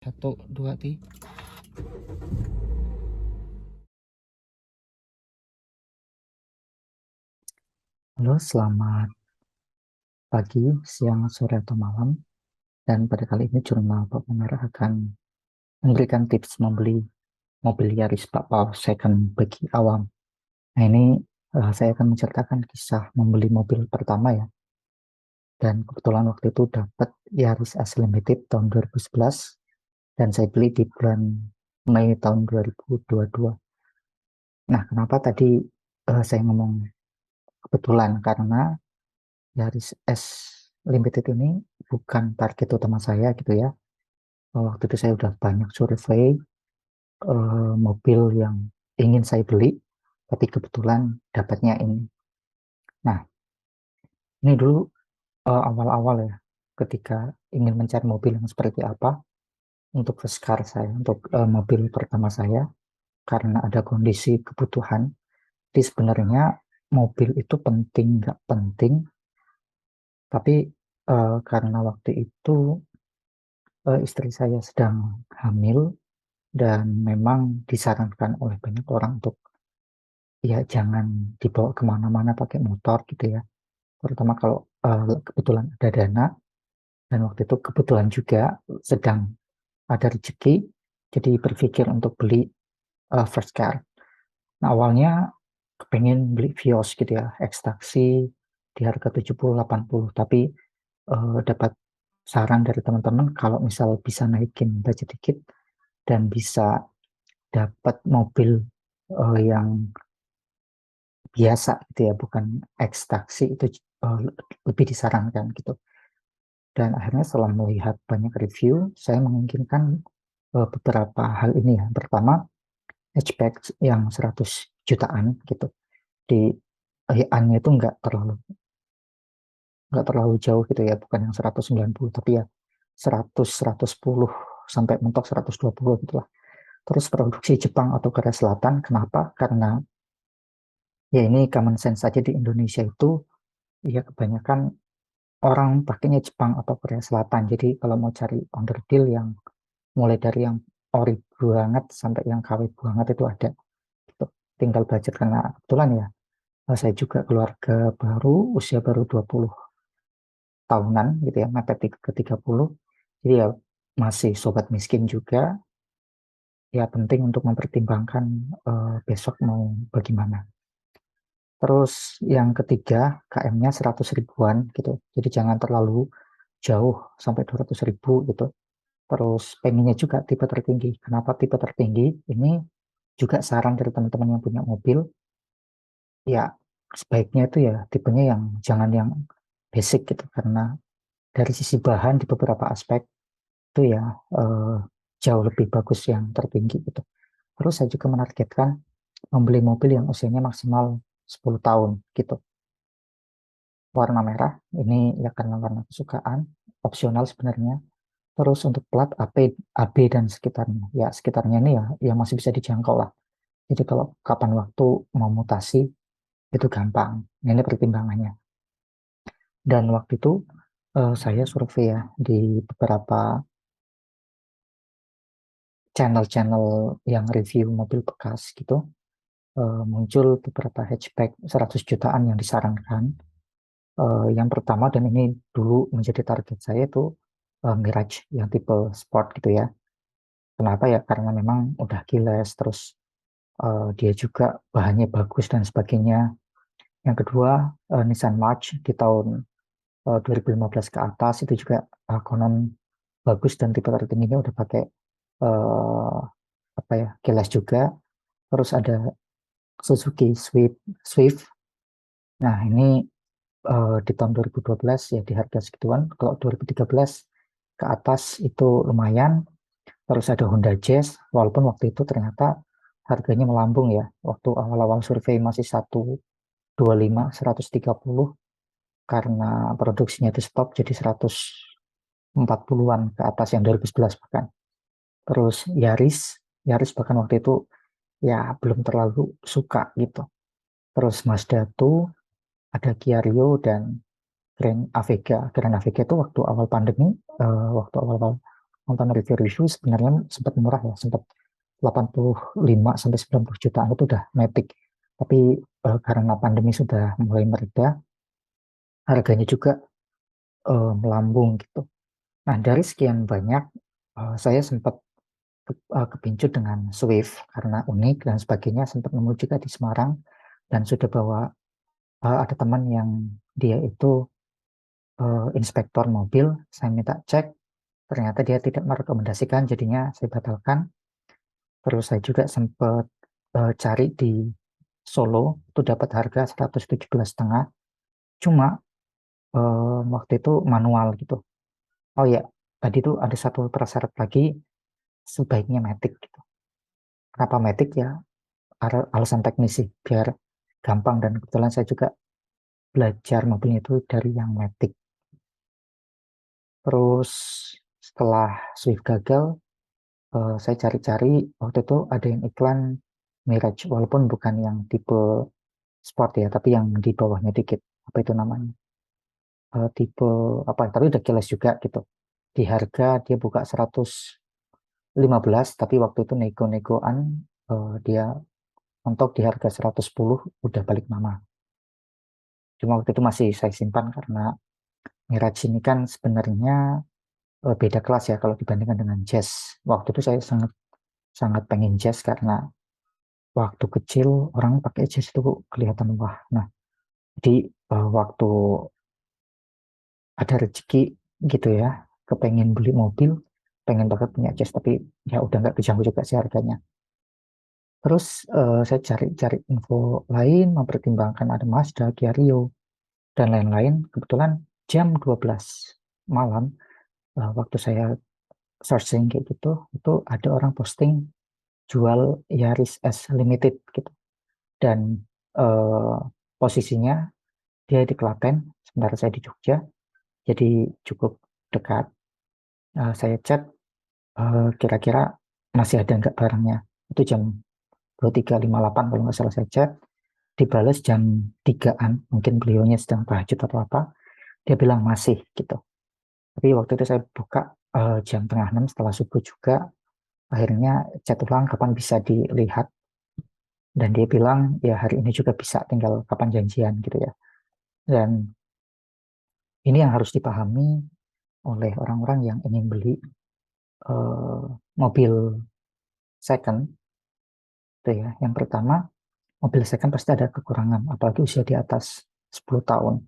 Satu, dua, tiga. Halo, selamat pagi, siang, sore, atau malam. Dan pada kali ini Jurnal Pop Merah akan memberikan tips membeli mobil Yaris Pak Paul second bagi awam. Nah, ini saya akan menceritakan kisah membeli mobil pertama ya. Dan kebetulan waktu itu dapat Yaris S Limited tahun 2011 dan saya beli di bulan Mei tahun 2022. Nah, kenapa tadi saya ngomong kebetulan? Karena Yaris S Limited ini bukan target utama saya gitu ya. Waktu itu saya udah banyak survei mobil yang ingin saya beli, tapi kebetulan dapatnya ini. Nah, ini dulu awal-awal ya, ketika ingin mencari mobil yang seperti apa untuk first car saya, untuk mobil pertama saya, karena ada kondisi kebutuhan. Jadi sebenarnya mobil itu penting nggak penting, tapi karena waktu itu istri saya sedang hamil dan memang disarankan oleh banyak orang untuk ya jangan dibawa kemana-mana pakai motor gitu ya, terutama kalau kebetulan ada dana, dan waktu itu kebetulan juga sedang ada rezeki, jadi berpikir untuk beli first car. Nah, awalnya kepengen beli Vios gitu ya, ekstaksi di harga 70-80, tapi dapat saran dari teman-teman kalau misal bisa naikin budget dikit dan bisa dapat mobil yang biasa gitu ya, bukan ekstaksi, itu uh, lebih disarankan gitu. Dan akhirnya setelah melihat banyak review, saya memungkinkan beberapa hal ini ya. Pertama, hatchback yang 100 jutaan gitu. Di AI-nya itu nggak terlalu jauh gitu ya, bukan yang 190, tapi ya 100, 110 sampai mentok 120 gitulah. Terus produksi Jepang atau Korea Selatan, kenapa? Karena ya ini common sense saja, di Indonesia itu ya kebanyakan orang pakainya Jepang atau Korea Selatan. Jadi kalau mau cari underdeal yang mulai dari yang ori banget sampai yang KW banget itu ada gitu. Tinggal budget, karena kebetulan ya saya juga keluarga baru, usia baru 20 tahunan gitu ya, mepet ke 30. Jadi ya masih sobat miskin juga, ya penting untuk mempertimbangkan besok mau bagaimana. Terus yang ketiga, KM-nya 100 ribuan gitu, jadi jangan terlalu jauh sampai 200 ribu gitu. Terus pengennya juga tipe tertinggi. Kenapa tipe tertinggi? Ini juga saran dari teman-teman yang punya mobil, ya sebaiknya itu ya tipenya yang jangan yang basic gitu, karena dari sisi bahan di beberapa aspek itu ya eh, jauh lebih bagus yang tertinggi gitu. Terus saya juga menargetkan membeli mobil yang usianya maksimal 10 tahun gitu. Warna merah ini ya karena warna kesukaan, opsional sebenarnya. Terus untuk plat AB dan sekitarnya, ya sekitarnya ini ya yang masih bisa dijangkau lah. Jadi kalau kapan waktu mau mutasi itu gampang. Ini pertimbangannya. Dan waktu itu saya survei ya di beberapa channel-channel yang review mobil bekas gitu. Muncul beberapa hatchback 100 jutaan yang disarankan. Yang pertama, dan ini dulu menjadi target saya, itu Mirage yang tipe sport gitu ya. Kenapa ya? Karena memang udah kiles, terus dia juga bahannya bagus dan sebagainya. Yang kedua, Nissan March di tahun 2015 ke atas itu juga konon bagus, dan tipe tertingginya udah pakai eh, apa ya, kilas juga. Terus ada Suzuki Swift. Nah, ini di tahun 2012 ya di harga segituan. Kalau 2013 ke atas itu lumayan. Terus ada Honda Jazz, walaupun waktu itu ternyata harganya melambung ya. Waktu awal-awal survei masih 125, 130, karena produksinya itu stop jadi 140-an ke atas yang 2011 bahkan. Terus Yaris bahkan waktu itu ya belum terlalu suka gitu. Terus Mazda tuh ada Kia Rio dan Grand Avega. Grand Avega itu waktu awal pandemi, waktu awal-awal nonton review-review sebenarnya sempat murah ya, sempat 85 sampai 90 jutaan itu udah Matic. Tapi karena pandemi sudah mulai mereda, harganya juga melambung gitu. Nah, dari sekian banyak, saya sempat kepincut dengan Swift karena unik dan sebagainya. Sempat nemu juga di Semarang dan sudah bawa, ada teman yang dia itu inspektor mobil. Saya minta cek, ternyata dia tidak merekomendasikan, jadinya saya batalkan. Terus saya juga sempat cari di Solo, itu dapat harga 117,5. Cuma waktu itu manual gitu. Oh ya, tadi tuh ada satu prasyarat lagi, sebaiknya Matic gitu. Kenapa Matic ya? Alasan teknis sih, biar gampang, dan kebetulan saya juga belajar mobilnya itu dari yang Matic. Terus setelah Swift gagal, saya cari-cari, waktu itu ada yang iklan Mirage, walaupun bukan yang tipe sport ya, tapi yang di bawahnya dikit. Apa itu namanya? Tipe apa? Tapi udah kelas juga gitu. Di harga dia buka 115, tapi waktu itu nego-negoan, dia mentok di harga 110, udah balik nama. Cuma waktu itu masih saya simpan karena Mirage ini kan sebenarnya beda kelas ya kalau dibandingkan dengan Jazz. Waktu itu saya sangat sangat pengen Jazz karena waktu kecil orang pakai Jazz itu kelihatan wah. Nah, jadi waktu ada rezeki gitu ya, kepengen beli mobil, pengen banget punya Jazz, tapi ya udah nggak kejangkau juga sih harganya. Terus saya cari-cari info lain, mempertimbangkan ada Mazda, Kia Rio, dan lain-lain. Kebetulan jam 12 malam, waktu saya searching kayak gitu, itu ada orang posting jual Yaris S Limited gitu. Dan eh, posisinya dia di Klaten, sementara saya di Jogja, jadi cukup dekat. Saya chat, kira-kira masih ada nggak barangnya. Itu jam 23.58 kalau nggak salah saya chat. Dibalas jam 3-an, mungkin beliaunya sedang tahajud atau apa. Dia bilang masih gitu. Tapi waktu itu saya buka jam tengah 6 setelah subuh juga. Akhirnya chat ulang kapan bisa dilihat. Dan dia bilang ya hari ini juga bisa, tinggal kapan janjian gitu ya. Dan ini yang harus dipahami oleh orang-orang yang ingin beli eh, mobil second itu ya. Yang pertama, mobil second pasti ada kekurangan, apalagi usia di atas 10 tahun.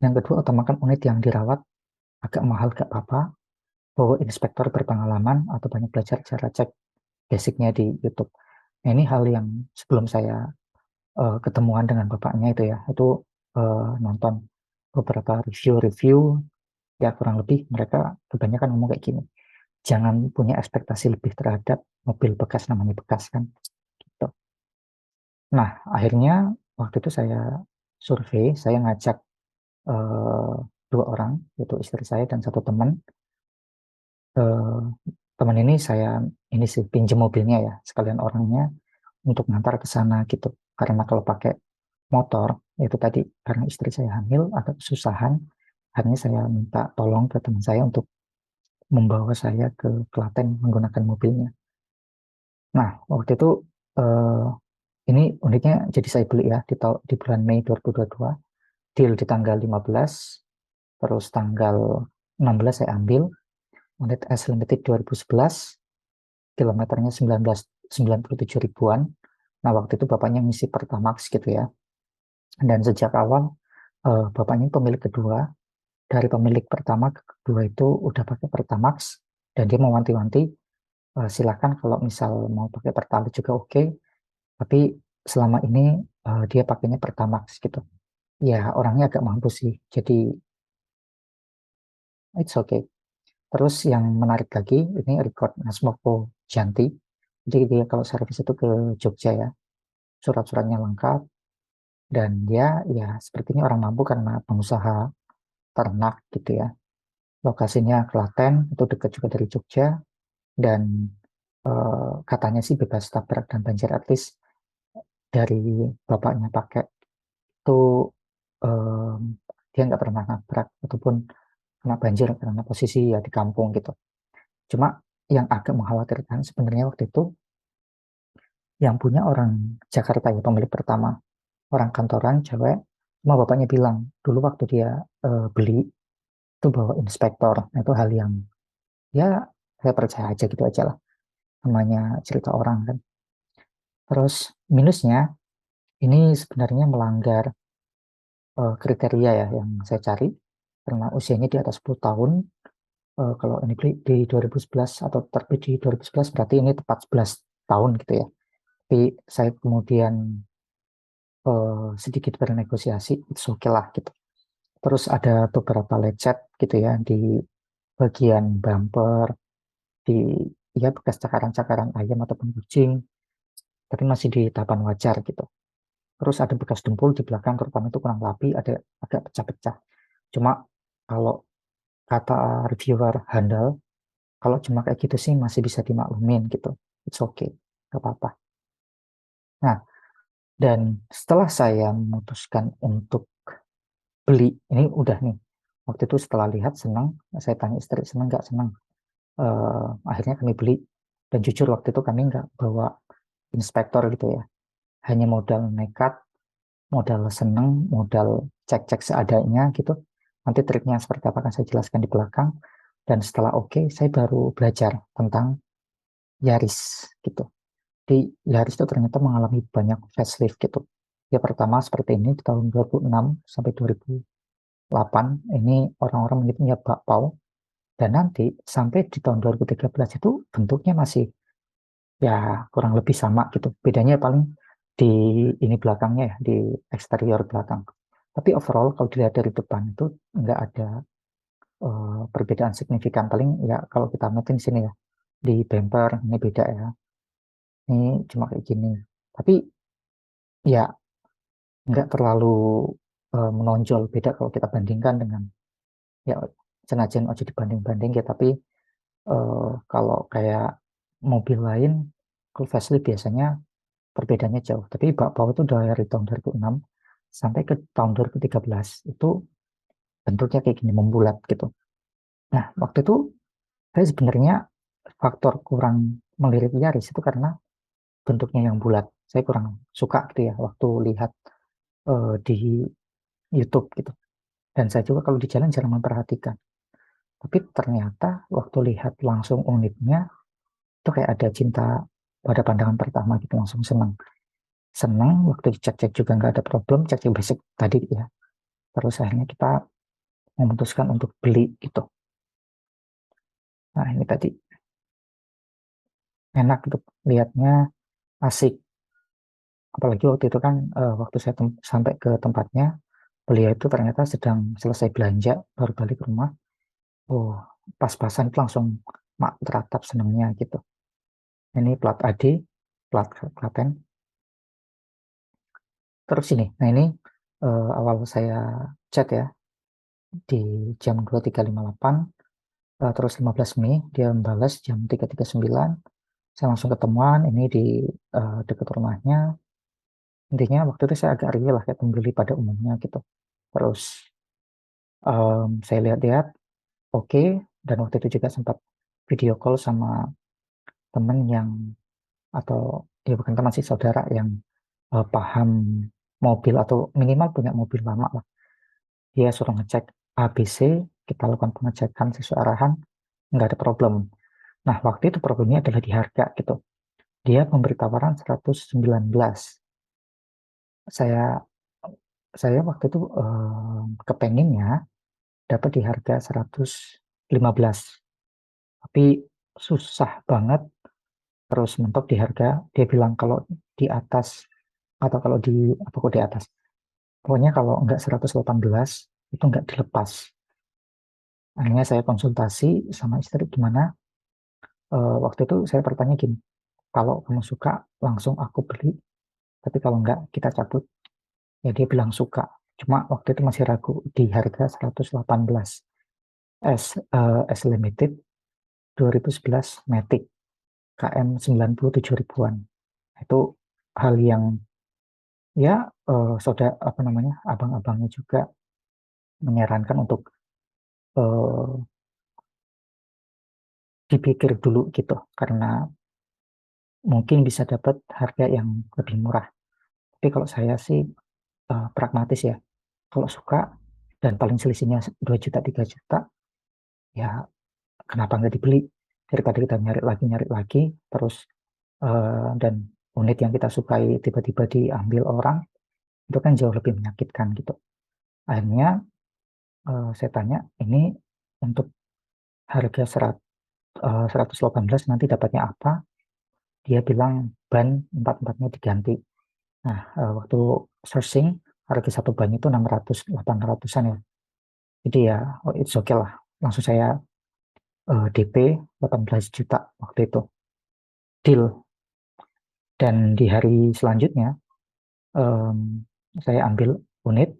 Yang kedua, utamakan unit yang dirawat, agak mahal gak apa-apa, bawa inspektor berpengalaman atau banyak belajar cara cek basicnya di YouTube. Nah, ini hal yang sebelum saya ketemuan dengan bapaknya itu ya, itu nonton beberapa review-review, ya kurang lebih mereka kebanyakan ngomong kayak gini, jangan punya ekspektasi lebih terhadap mobil bekas, namanya bekas kan gitu. Nah, akhirnya waktu itu saya survei, saya ngajak eh, dua orang, yaitu istri saya dan satu teman. Eh, Teman ini saya ini sih pinjam mobilnya ya, sekalian orangnya untuk ngantar ke sana gitu. Karena kalau pakai motor, itu tadi karena istri saya hamil agak kesusahan, akhirnya saya minta tolong ke teman saya untuk membawa saya ke Klaten menggunakan mobilnya. Nah, waktu itu eh, ini uniknya, jadi saya beli ya di bulan Mei 2022, deal di tanggal 15, terus tanggal 16 saya ambil, unit S Limited 2011, kilometernya 97 ribuan. Nah, waktu itu bapaknya ngisi Pertamax gitu ya. Dan sejak awal, bapaknya pemilik kedua, dari pemilik pertama ke kedua itu udah pakai Pertamax, dan dia mewanti-wanti, silakan kalau misal mau pakai Pertalite juga oke, tapi selama ini dia pakainya Pertamax gitu. Ya orangnya agak mampu sih, jadi it's okay. Terus yang menarik lagi, ini record Nasmoko Janti. Jadi dia kalau servis itu ke Jogja ya, surat-suratnya lengkap, dan dia ya sepertinya orang mampu karena pengusaha ternak gitu ya. Lokasinya Klaten, itu dekat juga dari Jogja, dan katanya sih bebas tabrak dan banjir, at least dari bapaknya pakai itu, em, dia nggak pernah nabrak ataupun kena banjir karena posisi ya di kampung gitu. Cuma yang agak mengkhawatirkan sebenarnya waktu itu yang punya orang Jakarta ya, pemilik pertama, orang kantoran cewek. Cuma bapaknya bilang dulu waktu dia beli itu bawa inspektor. Nah, itu hal yang ya saya percaya aja gitu aja lah, namanya cerita orang kan. Terus minusnya ini sebenarnya melanggar kriteria ya yang saya cari, karena usianya di atas 10 tahun. Kalau ini beli di 2011 atau terbit di 2011 berarti ini tepat 11 tahun gitu ya. Tapi saya kemudian sedikit bernegosiasi, it's okay lah gitu. Terus ada beberapa lecet gitu ya di bagian bumper, di ya bekas cakaran-cakaran ayam ataupun kucing, tapi masih di tahapan wajar gitu. Terus ada bekas dempul di belakang, terutama itu kurang rapi, ada agak pecah-pecah. Cuma kalau kata reviewer handal, kalau cuma kayak gitu sih masih bisa dimaklumin gitu. It's okay, gak apa-apa. Nah, dan setelah saya memutuskan untuk beli, ini udah nih. Waktu itu setelah lihat senang, saya tanya istri senang nggak senang. Akhirnya kami beli. Dan jujur waktu itu kami nggak bawa inspektor gitu ya. Hanya modal nekat, modal seneng, modal cek-cek seadanya gitu. Nanti triknya seperti apa akan saya jelaskan di belakang. Dan setelah oke, saya baru belajar tentang Yaris gitu. Di Yaris itu ternyata mengalami banyak facelift gitu. Ya pertama seperti ini di tahun 2006 sampai 2008 ini orang-orang menyebutnya bakpao, dan nanti sampai di tahun 2013 itu bentuknya masih ya kurang lebih sama gitu. Bedanya paling di ini belakangnya ya, di eksterior belakang. Tapi overall kalau dilihat dari depan itu nggak ada perbedaan signifikan. Paling ya kalau kita amatin sini ya, di bumper ini beda ya. Ini cuma kayak gini. Tapi ya nggak terlalu menonjol beda kalau kita bandingkan dengan ya senajan ojo dibanding-banding ya, tapi kalau kayak mobil lain kalau facelift biasanya perbedaannya jauh. Tapi bakpao itu dari tahun 2006 sampai ke tahun 2013 itu bentuknya kayak gini membulat gitu. Nah, waktu itu saya sebenarnya faktor kurang melirik Yaris itu karena bentuknya yang bulat. Saya kurang suka gitu ya waktu lihat di YouTube gitu. Dan saya juga kalau di jalan jarang memperhatikan. Tapi ternyata waktu lihat langsung unitnya itu kayak ada cinta pada pandangan pertama gitu, langsung senang. Senang waktu dicek-cek juga nggak ada problem, cek-cek basic tadi ya. Terus akhirnya kita memutuskan untuk beli gitu. Nah ini tadi enak untuk lihatnya, asik. Apalagi waktu itu kan waktu saya sampai ke tempatnya, beliau itu ternyata sedang selesai belanja, baru balik ke rumah. Oh, pas-pasan itu langsung mak teratap senangnya gitu. Ini plat AD, plat Klaten. Terus ini, nah ini awal saya chat ya, di jam 23.58, terus 15 Mei dia membalas jam 3.39. Saya langsung ketemuan, ini di dekat rumahnya. Intinya waktu itu saya agak riweh lah kayak pembeli pada umumnya gitu. Terus saya lihat-lihat, oke, dan waktu itu juga sempat video call sama temen yang, atau ya bukan teman sih, saudara yang paham mobil atau minimal punya mobil lama lah. Dia suruh ngecek ABC, kita lakukan pengecekan sesuai arahan, nggak ada problem. Nah, waktu itu problemnya adalah di harga gitu. Dia memberi tawaran 119. Saya saya waktu itu kepenginnya dapat di harga 115. Tapi susah banget, terus mentok di harga. Dia bilang kalau di atas, atau kalau di apa kok di atas. Pokoknya kalau enggak 118 itu enggak dilepas. Akhirnya saya konsultasi sama istri gimana. Waktu itu saya bertanya gini, kalau kamu suka langsung aku beli, tapi kalau enggak kita cabut. Ya dia bilang suka. Cuma waktu itu masih ragu di harga 118. S Limited 2011 Matic KM 97 ribuan. Itu hal yang ya saudara apa namanya abang-abangnya juga menyarankan untuk eh, dipikir dulu gitu, karena mungkin bisa dapat harga yang lebih murah. Tapi kalau saya sih pragmatis ya, kalau suka dan paling selisihnya 2 juta 3 juta, ya kenapa nggak dibeli, daripada kita nyari lagi terus dan unit yang kita sukai tiba-tiba diambil orang, itu kan jauh lebih menyakitkan gitu. Akhirnya saya tanya, ini untuk harga 118 nanti dapatnya apa? Dia bilang ban empat-empatnya diganti. Nah, waktu searching, harga satu ban itu 600 800-an ya. Jadi ya, oh, it's okay lah. Langsung saya DP 18 juta waktu itu. Deal. Dan di hari selanjutnya, em, saya ambil unit,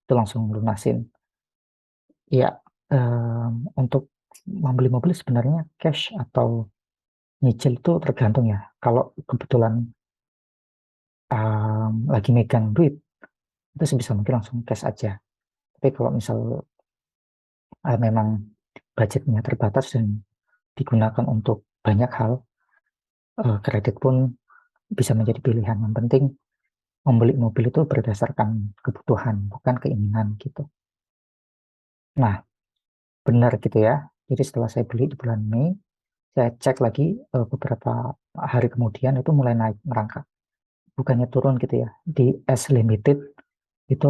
itu langsung lunasin. Ya, untuk membeli mobil sebenarnya cash atau nyicil itu tergantung ya. Kalau kebetulan lagi megang duit, itu sebisa mungkin langsung cash aja. Tapi kalau misal memang budgetnya terbatas dan digunakan untuk banyak hal, kredit pun bisa menjadi pilihan. Yang penting membeli mobil itu berdasarkan kebutuhan, bukan keinginan gitu. Nah, benar gitu ya. Jadi setelah saya beli di bulan Mei, saya cek lagi beberapa hari kemudian itu mulai naik merangkak. Bukannya turun gitu ya. Di S Limited itu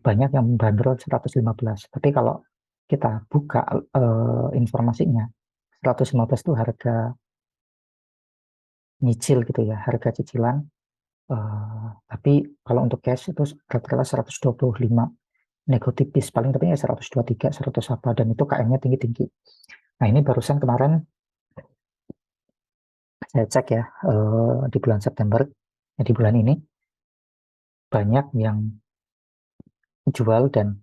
banyak yang membandrol 115. Tapi kalau kita buka informasinya, 115 itu harga nyicil gitu ya, harga cicilan. Tapi kalau untuk cash itu rata-rata 125, nego tipis paling tapi ya 123, 100 apa, dan itu KM-nya tinggi-tinggi. Nah, ini barusan kemarin saya cek ya, di bulan September, di bulan ini banyak yang jual dan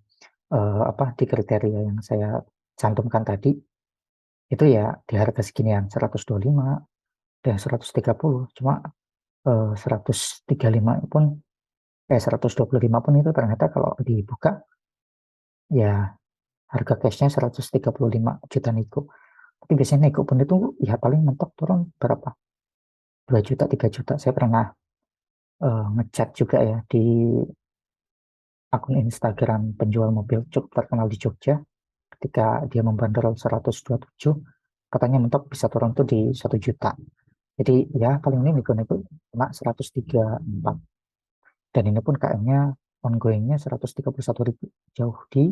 apa di kriteria yang saya cantumkan tadi itu ya di harga seginian 125 dan 130. Cuma 135 pun 125 pun itu ternyata kalau dibuka ya harga cashnya 135 juta nego. Tapi biasanya nego pun itu ya paling mentok turun berapa, 2 juta 3 juta. Saya pernah ngechat juga ya di akun Instagram penjual mobil cukup terkenal di Jogja, ketika dia membanderol 127, katanya mentok bisa turun tuh di 1 juta. Jadi ya paling ini nego-nego cuma 134. Dan ini pun KM-nya ongoingnya 131.000, jauh di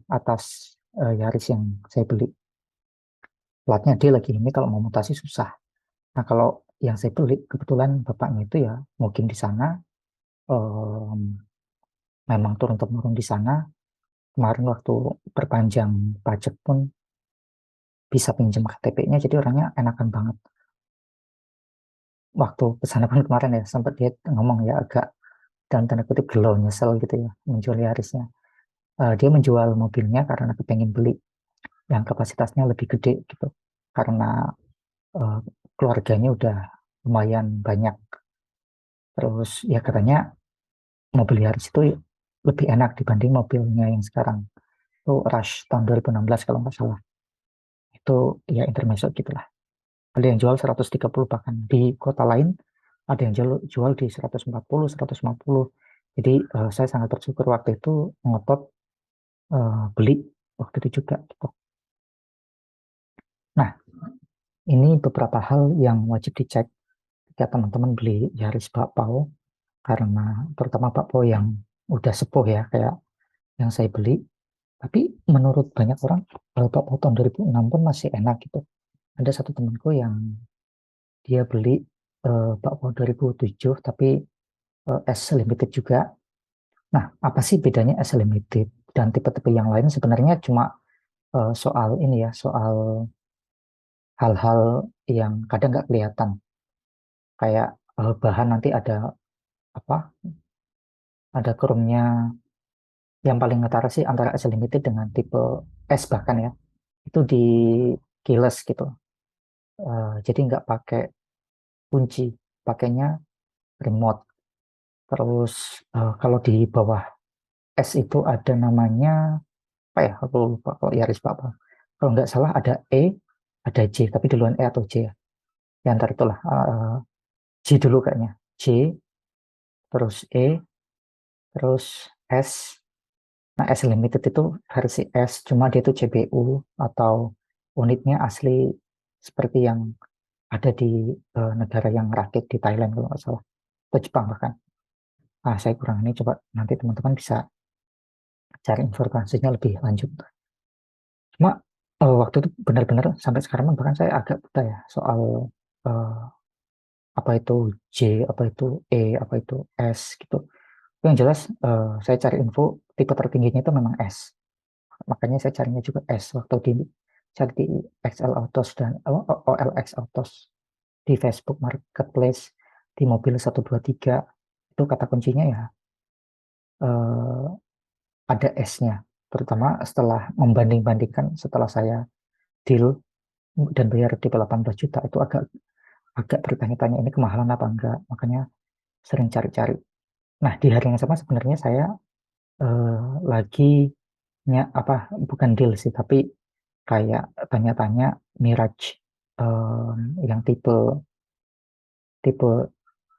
atas Yaris yang saya beli. Platnya D lagi, ini kalau mau mutasi susah. Nah, kalau yang saya beli kebetulan bapaknya itu ya mungkin di sana, um, memang turun-temurun di sana. Kemarin waktu perpanjang pajak pun bisa pinjam KTP-nya, jadi orangnya enakan banget. Waktu kesana pun kemarin ya sempat dia ngomong ya agak dalam tanda kutip gelo, nyesel gitu ya menjual Yarisnya. Dia menjual mobilnya karena kepengen beli yang kapasitasnya lebih gede gitu, karena uh, keluarganya udah lumayan banyak. Terus ya katanya mobil Yaris itu lebih enak dibanding mobilnya yang sekarang. Itu Rush tahun 2016 kalau nggak salah. Itu ya intermezzo gitulah. Ada yang jual 130, bahkan di kota lain ada yang jual di 140, 150. Jadi saya sangat bersyukur waktu itu ngotot beli waktu itu juga gitu. Nah, ini beberapa hal yang wajib dicek ketika teman-teman beli Yaris Bakpao, karena terutama Bakpao yang udah sepuh ya kayak yang saya beli. Tapi menurut banyak orang Bakpao tahun 2006 pun masih enak gitu. Ada satu temanku yang dia beli Bakpao 2007 tapi S limited juga. Nah, apa sih bedanya S limited dan tipe-tipe yang lain? Sebenarnya cuma soal ini ya, soal hal-hal yang kadang nggak kelihatan. Kayak bahan nanti ada apa? Ada kerumnya. Yang paling ketara sih antara S limited dengan tipe S bahkan ya. Itu di keyless gitu. Jadi nggak pakai kunci, pakainya remote. Terus kalau di bawah S itu ada namanya apa ya? Aku lupa kalau Yaris apa. Kalau nggak salah ada E. ada J tapi duluan E atau J ya, di antara itulah. J dulu kayaknya, J, terus E, terus S. Nah, S Limited itu versi S, cuma dia itu CBU atau unitnya asli seperti yang ada di negara yang rakit di Thailand kalau nggak salah, atau Jepang bahkan. Ah, saya kurang ini, coba nanti teman-teman bisa cari informasinya lebih lanjut. Cuma waktu itu benar-benar sampai sekarang bahkan saya agak buta ya soal eh, apa itu J, apa itu E, apa itu S gitu. Yang jelas saya cari info tipe tertingginya itu memang S. Makanya saya carinya juga S waktu di cari di XL Autos dan OLX Autos di Facebook Marketplace di mobil 123 itu kata kuncinya ya eh, ada S-nya. Terutama setelah membanding-bandingkan setelah saya deal dan bayar di 18 juta itu agak agak bertanya-tanya ini kemahalan apa enggak. Makanya sering cari-cari. Nah, di hari yang sama sebenarnya saya lagi apa bukan deal sih tapi kayak tanya-tanya Mirage eh, yang tipe tipe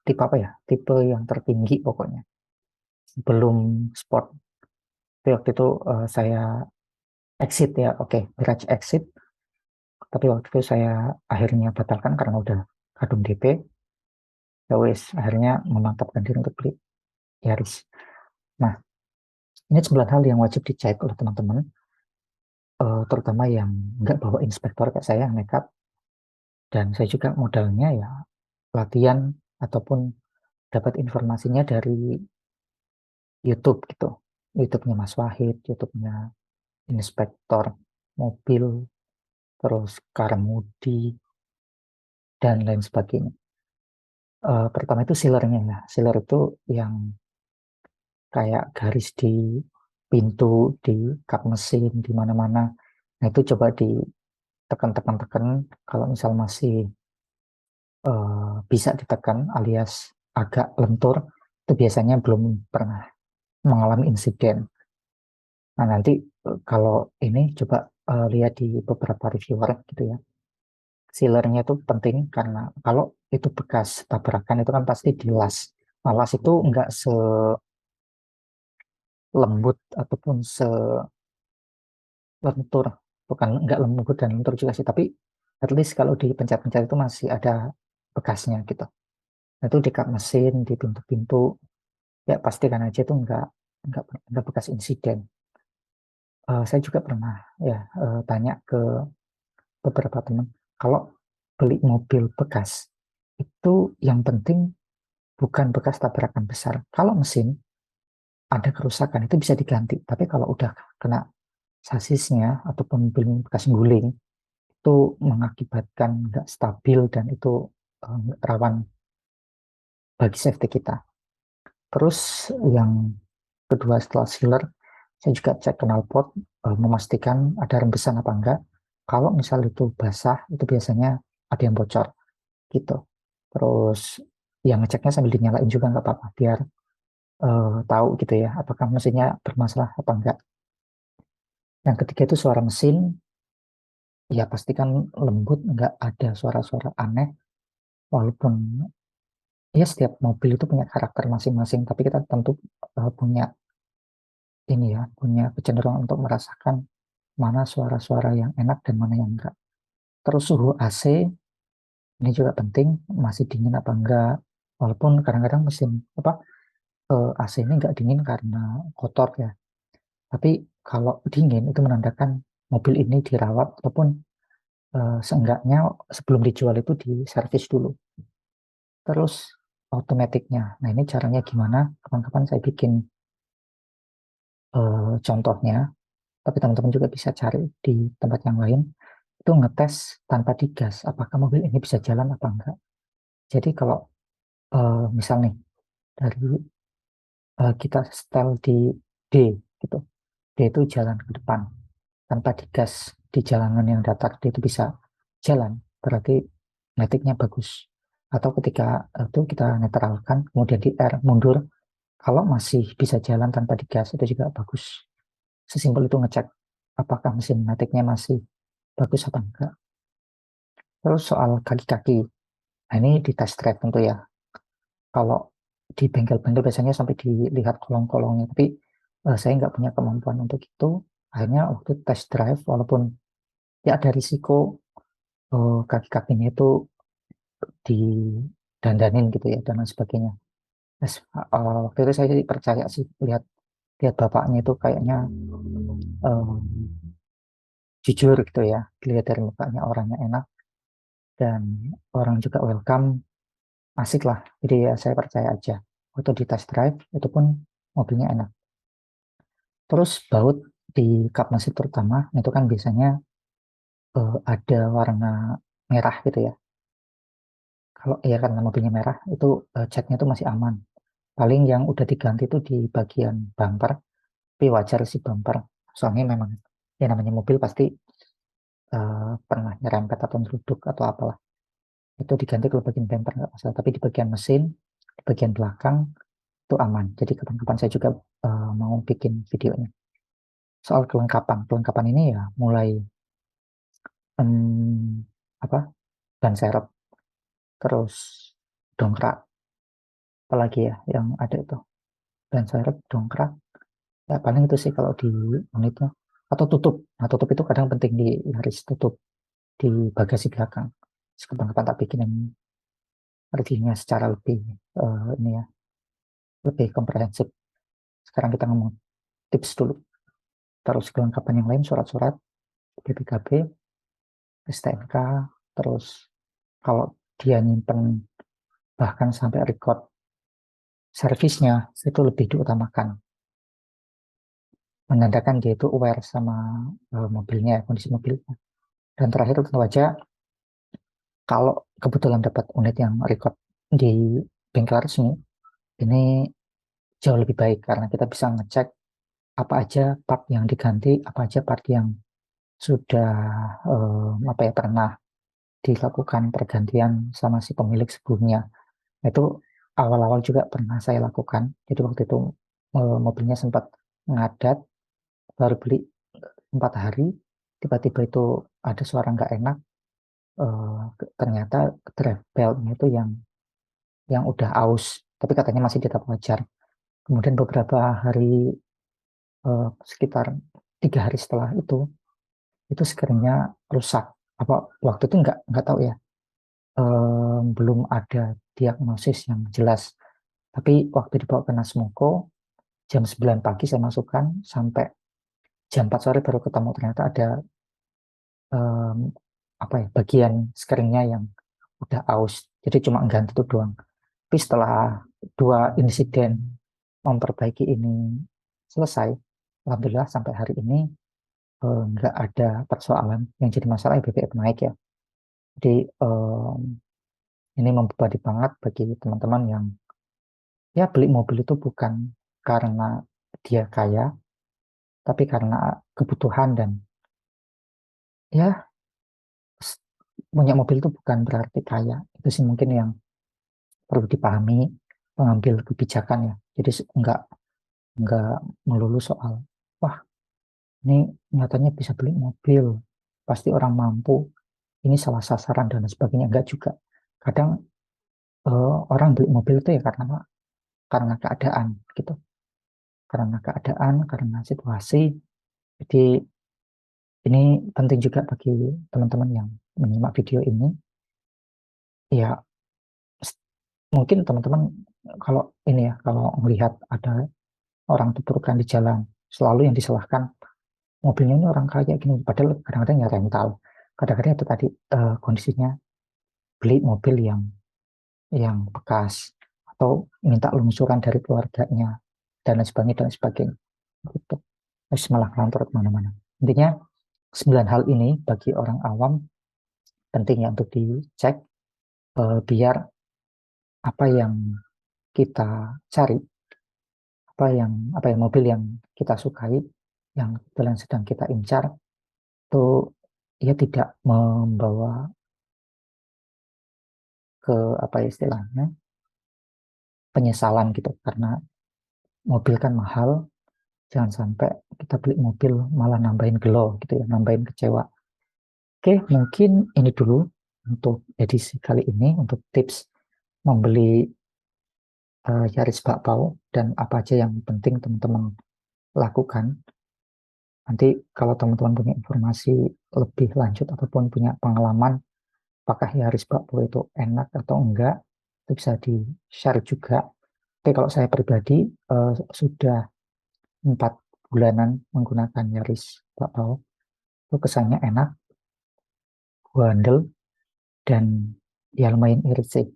tipe apa ya? Tipe yang tertinggi pokoknya. Belum sport. Tapi waktu itu saya exit ya. Oke, Mirage exit. Tapi waktu itu saya akhirnya batalkan karena udah kadung DP. Ya wes, akhirnya memantapkan diri untuk beli Yaris. Nah, ini 9 hal yang wajib dicek oleh teman-teman, terutama yang nggak bawa inspektor kayak saya yang nekat. Dan saya juga modalnya ya latihan ataupun dapat informasinya dari YouTube gitu. YouTube-nya Mas Wahid, YouTube-nya Inspektor Mobil, terus Karamudi, dan lain sebagainya. Pertama itu sealernya ya. Sealer itu yang kayak garis di pintu, di kap mesin, di mana-mana. Nah itu coba ditekan-tekan-tekan. Kalau misal masih bisa ditekan alias agak lentur, itu biasanya belum pernah mengalami insiden. Nah nanti kalau ini coba lihat di beberapa reviewer gitu ya. Sealernya itu penting karena kalau itu bekas tabrakan itu kan pasti dilas. Nah, las itu nggak selembut ataupun selentur, bukan nggak lembut dan lentur juga sih, tapi at least kalau dipencet-pencet itu masih ada bekasnya gitu. Nah, itu di kap mesin, di pintu-pintu, ya pastikan aja itu nggak bekas insiden. Saya juga pernah ya tanya ke beberapa teman, kalau beli mobil bekas itu yang penting bukan bekas tabrakan besar. Kalau mesin ada kerusakan itu bisa diganti, tapi kalau udah kena sasisnya ataupun mobil bekas guling itu mengakibatkan nggak stabil dan itu rawan bagi safety kita. Terus yang kedua setelah sealer, saya juga cek knalpot, memastikan ada rembesan apa enggak. Kalau misal itu basah, itu biasanya ada yang bocor gitu. Terus yang ngeceknya sambil dinyalain juga nggak apa-apa, biar tahu gitu ya, apakah mesinnya bermasalah apa enggak. Yang ketiga itu suara mesin, ya pastikan lembut, nggak ada suara-suara aneh, walaupun ya setiap mobil itu punya karakter masing-masing, tapi kita tentu punya ini ya, punya kecenderungan untuk merasakan mana suara-suara yang enak dan mana yang enggak. Terus suhu AC ini juga penting, masih dingin apa enggak. Walaupun kadang-kadang mesin apa AC ini enggak dingin karena kotor ya. Tapi kalau dingin itu menandakan mobil ini dirawat ataupun seenggaknya sebelum dijual itu diservis dulu. Terus automaticnya. Nah ini caranya gimana? Kapan-kapan saya bikin contohnya. Tapi teman-teman juga bisa cari di tempat yang lain. Itu ngetes tanpa digas. Apakah mobil ini bisa jalan apa enggak. Jadi kalau misal nih dari kita setel di D gitu, D itu jalan ke depan tanpa digas di jalanan yang datar, dia itu bisa jalan, berarti metiknya bagus. Atau ketika itu kita netralkan kemudian di R mundur, kalau masih bisa jalan tanpa digas itu juga bagus. Sesimpel itu ngecek apakah mesin metiknya masih bagus apa enggak. Terus soal kaki-kaki, nah ini di test drive tentu ya. Kalau di bengkel-bengkel biasanya sampai dilihat kolong-kolongnya, tapi saya nggak punya kemampuan untuk itu. Akhirnya waktu test drive, walaupun ya ada risiko kaki-kakinya itu didandanin gitu ya dan lain sebagainya. Terus, waktu itu saya jadi percaya sih lihat lihat bapaknya itu kayaknya jujur gitu ya, dilihat dari mukanya orangnya enak dan orang juga welcome, asik lah. Jadi ya saya percaya aja. Waktu di test drive itu pun mobilnya enak. Terus baut di kap mesin terutama itu kan biasanya ada warna merah gitu ya. Kalau ya karena mobilnya merah itu catnya itu masih aman. Paling yang udah diganti itu di bagian bumper, tapi wajar sih bumper. Soalnya memang ya namanya mobil pasti pernah nyerempet atau nyeruduk atau apalah. Itu diganti kalau bagian bumper nggak masalah. Tapi di bagian mesin, di bagian belakang itu aman. Jadi kapan-kapan saya juga mau bikin videonya. Soal kelengkapan, kelengkapan ini ya mulai em, apa ban serep, terus dongkrak, apalagi ya yang ada itu ban serep, dongkrak, ya paling itu sih kalau di unitnya. Atau tutup. Nah tutup itu kadang penting di Yaris, tutup di bagasi belakang. Kapan-kapan tak bikinin reviewnya secara lebih ini ya, lebih komprehensif. Sekarang kita ngomong tips dulu. Terus kelengkapan yang lain, surat-surat, BPKB, STNK, terus kalau dia nyimpen bahkan sampai record servisnya, itu lebih diutamakan. Menandakan dia itu aware sama mobilnya, kondisi mobilnya. Dan terakhir tentu saja, kalau kebetulan dapat unit yang record di bengkel resmi, ini jauh lebih baik karena kita bisa ngecek apa aja part yang diganti, apa aja part yang sudah apa ya pernah dilakukan pergantian sama si pemilik sebelumnya. Itu awal-awal juga pernah saya lakukan. Jadi waktu itu mobilnya sempat ngadat, baru beli 4 hari, tiba-tiba itu ada suara nggak enak. Ternyata drive beltnya itu yang udah aus, tapi katanya masih tetap wajar. Kemudian beberapa hari, sekitar 3 hari setelah itu screen-nya rusak. Apa waktu itu nggak tahu ya, belum ada diagnosis yang jelas. Tapi waktu dibawa ke Nasmoko, jam 9 pagi saya masukkan, sampai jam 4 sore baru ketemu ternyata ada em, apa ya bagian screen-nya yang udah aus. Jadi cuma ganti itu doang. Tapi setelah 2 insiden memperbaiki ini selesai, alhamdulillah sampai hari ini nggak ada persoalan. Yang jadi masalah ya BBM naik ya. Jadi ini membebani banget bagi teman-teman yang ya beli mobil itu bukan karena dia kaya, tapi karena kebutuhan. Dan ya punya mobil itu bukan berarti kaya. Itu sih mungkin yang perlu dipahami pengambil kebijakan ya. Jadi nggak melulu soal wah ini nyatanya bisa beli mobil, pasti orang mampu, ini salah sasaran dan sebagainya. Enggak juga. Kadang orang beli mobil itu ya karena keadaan gitu, karena keadaan, karena situasi. Jadi ini penting juga bagi teman-teman yang menyimak video ini. Ya mungkin teman-teman kalau ini ya kalau melihat ada orang tuturkan di jalan, selalu yang disalahkan mobilnya ini orang kaya gini, padahal kadang-kadang ya rental, kadang-kadang itu tadi kondisinya beli mobil yang bekas atau minta lungsuran dari keluarganya dan lain sebagainya dan lain sebagainya gitu. Terus malah ngelantur kemana-mana. Intinya 9 hal ini bagi orang awam penting ya untuk dicek, biar apa yang kita cari, apa yang mobil yang kita sukai, yang kebetulan sedang kita incar, itu ya tidak membawa ke apa ya istilahnya penyesalan gitu. Karena mobil kan mahal, jangan sampai kita beli mobil malah nambahin gelo gitu ya, nambahin kecewa. Oke, mungkin ini dulu untuk edisi kali ini, untuk tips membeli Yaris bakpao dan apa aja yang penting teman-teman lakukan. Nanti kalau teman-teman punya informasi lebih lanjut ataupun punya pengalaman apakah Yaris bakpao itu enak atau enggak, itu bisa di-share juga. Tapi kalau saya pribadi sudah 4 bulanan menggunakan Yaris bakpao, itu kesannya enak, bandel, dan ya lumayan irit sih.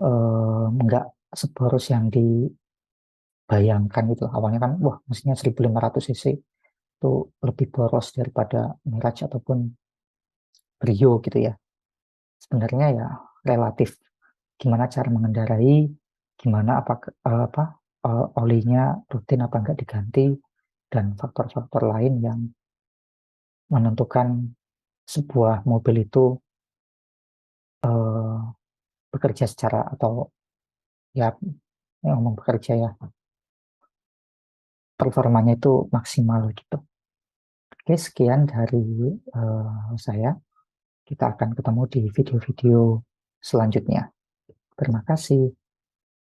Enggak seboros yang dibayangkan gitu. Awalnya kan, wah, mestinya 1500 cc itu lebih boros daripada Mirage ataupun Brio gitu ya. Sebenarnya ya relatif. Gimana cara mengendarai, gimana olinya rutin apa enggak diganti, dan faktor-faktor lain yang menentukan sebuah mobil itu eh, bekerja secara atau ya yang ngomong bekerja ya performanya itu maksimal gitu. Oke, sekian dari saya. Kita akan ketemu di video-video selanjutnya. Terima kasih.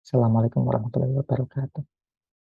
Assalamualaikum warahmatullahi wabarakatuh.